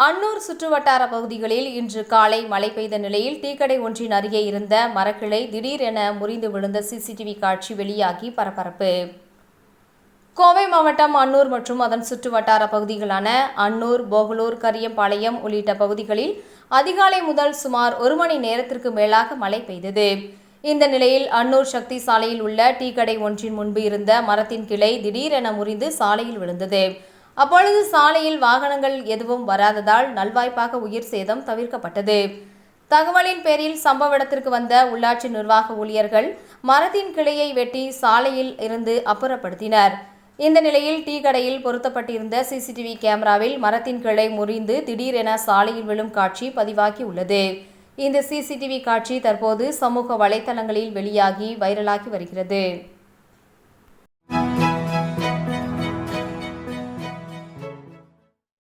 அன்னூர் சுற்றுவட்டார பகுதிகளில் இன்று காலை மழை பெய்த நிலையில் டீக்கடை ஒன்றின் அருகே இருந்த மரக்கிளை திடீரென முறிந்து விழுந்த சிசிடிவி காட்சி வெளியாகி பரபரப்பு. கோவை மாவட்டம் அன்னூர் மற்றும் அதன் சுற்றுவட்டார பகுதிகளான அன்னூர், போகலூர், கரியம்பாளையம் உள்ளிட்ட பகுதிகளில் அதிகாலை முதல் சுமார் 1 மணி நேரத்திற்கு மேலாக மழை பெய்தது. இந்த நிலையில் அன்னூர் சக்தி சாலையில் உள்ள டீக்கடை ஒன்றின் முன்பு இருந்த மரத்தின் கிளை திடீரென முறிந்து சாலையில் விழுந்தது. அப்பொழுது சாலையில் வாகனங்கள் எதுவும் வராததால் நல்வாய்ப்பாக உயிர் சேதம் தவிர்க்கப்பட்டது. தகவலின் பேரில் சம்பவ இடத்திற்கு வந்த உள்ளாட்சி நிர்வாக ஊழியர்கள் மரத்தின் கிளையை வெட்டி சாலையில் இருந்து அப்புறப்படுத்தினர். இந்த நிலையில் டீ கடையில் பொருத்தப்பட்டிருந்த சிசிடிவி கேமராவில் மரத்தின் கிளை முறிந்து திடீரென சாலையில் விழும் காட்சி பதிவாகி உள்ளது. இந்த சிசிடிவி காட்சி தற்போது சமூக வலைதளங்களில் வெளியாகி வைரலாகி வருகிறது.